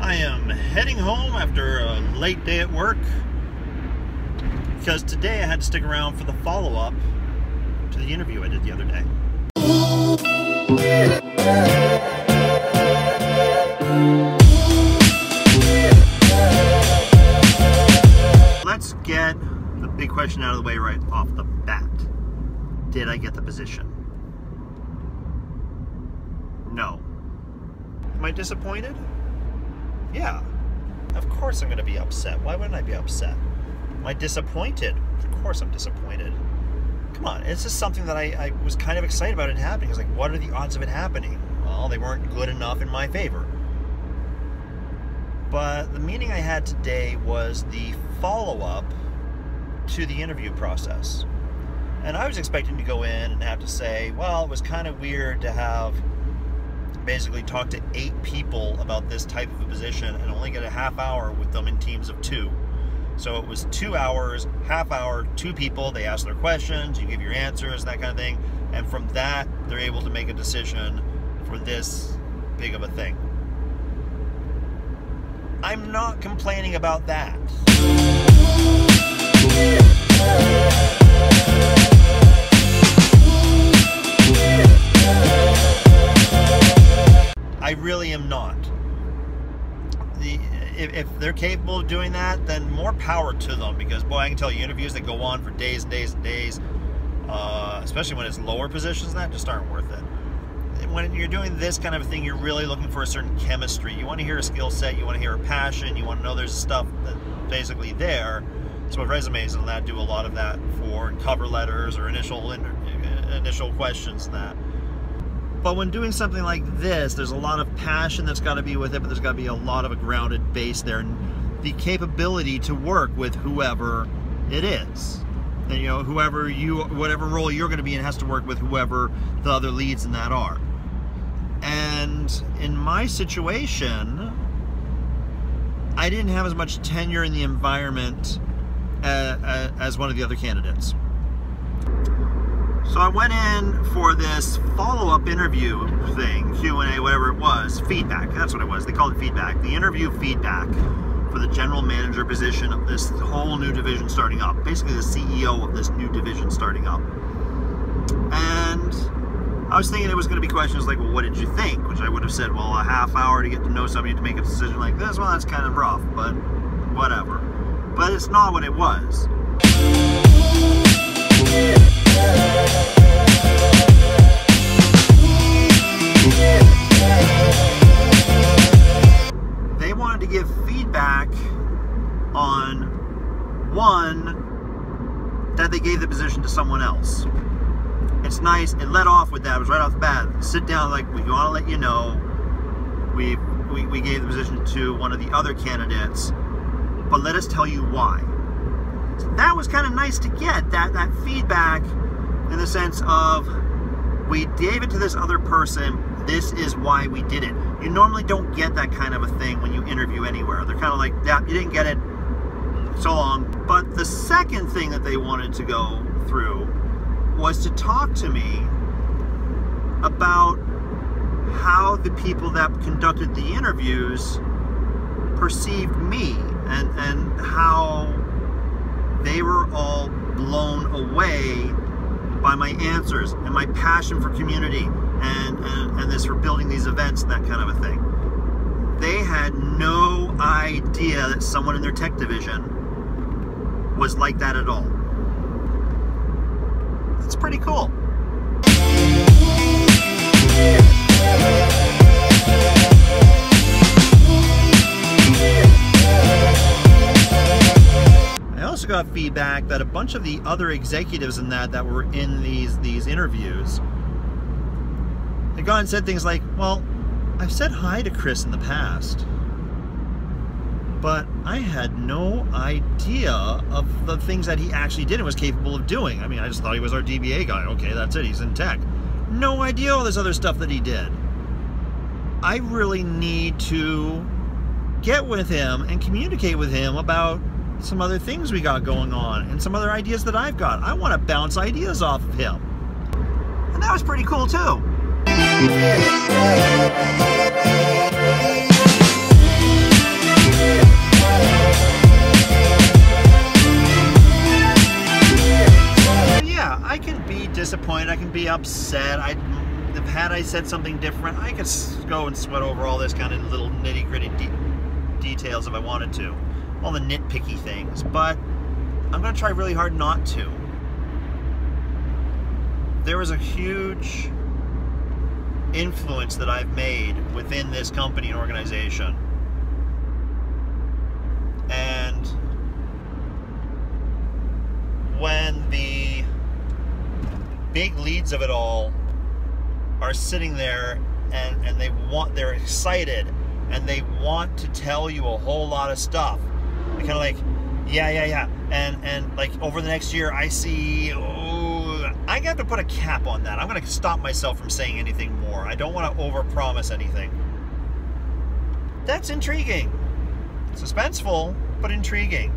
I am heading home after a late day at work because today I had to stick around for the follow-up to the interview I did the other day. Let's get the big question out of the way right off the bat. Did I get the position? No. Am I disappointed? Yeah. Of course I'm going to be upset. Why wouldn't I be upset? Am I disappointed? Of course I'm disappointed. Come on, it's just something that I was kind of excited about it happening. I was like, what are the odds of it happening? Well, they weren't good enough in my favor. But the meeting I had today was the follow-up to the interview process. And I was expecting to go in and have to say, well, it was kind of weird to have basically talk to 8 people about this type of a position and only get a half hour with them in teams of 2. So it was 2 hours, half hour, 2 people, they ask their questions, you give your answers, that kind of thing, and from that they're able to make a decision for this big of a thing. I'm not complaining about that. I really am not. If they're capable of doing that, then more power to them, because boy, I can tell you interviews that go on for days and days and days, especially when it's lower positions than that, just aren't worth it. When you're doing this kind of thing, you're really looking for a certain chemistry. You want to hear a skill set, you want to hear a passion, you want to know there's stuff that's basically there. So with resumes and that, do a lot of that for cover letters or initial questions and that. But when doing something like this, there's a lot of passion that's got to be with it, but there's got to be a lot of a grounded base there, and the capability to work with whoever it is. And you know, whatever role you're going to be in has to work with whoever the other leads in that are. And in my situation, I didn't have as much tenure in the environment as one of the other candidates. So I went in for this follow-up interview thing, Q&A, whatever it was, feedback, that's what it was, they called it feedback, the interview feedback for the general manager position of this whole new division starting up, basically the CEO of this new division starting up. And I was thinking it was going to be questions like, well, what did you think? Which I would have said, well, a half hour to get to know somebody to make a decision like this, well, that's kind of rough, but whatever. But it's not what it was. They wanted to give feedback on, one, that they gave the position to someone else. It's nice, it led off with that, it was right off the bat. Sit down, like, we want to let you know, we gave the position to one of the other candidates, but let us tell you why. So that was kind of nice to get, that feedback, in the sense of, we gave it to this other person, this is why we did it. You normally don't get that kind of a thing when you interview anywhere. They're kind of like, yeah, you didn't get it, so long. But the second thing that they wanted to go through was to talk to me about how the people that conducted the interviews perceived me, and how they were all blown away by my answers and my passion for community and this for building these events and that kind of a thing. They had no idea that someone in their tech division was like that at all. It's pretty cool. I also got feedback that a bunch of the other executives in that were in these interviews, they gone and said things like, well, I've said hi to Chris in the past, but I had no idea of the things that he actually did and was capable of doing. I mean, I just thought he was our DBA guy. Okay, that's it, he's in tech. No idea all this other stuff that he did. I really need to get with him and communicate with him about some other things we got going on and some other ideas that I've got. I want to bounce ideas off of him. And that was pretty cool too. be upset. Had I said something different, I could go and sweat over all this kind of little nitty-gritty details if I wanted to. All the nitpicky things. But I'm going to try really hard not to. There was a huge influence that I've made within this company and organization. And when the big leads of it all are sitting there and they're excited and they want to tell you a whole lot of stuff. They're kind of like, yeah. And like over the next year, I see, I got to put a cap on that. I'm going to stop myself from saying anything more. I don't want to overpromise anything. That's intriguing. Suspenseful, but intriguing.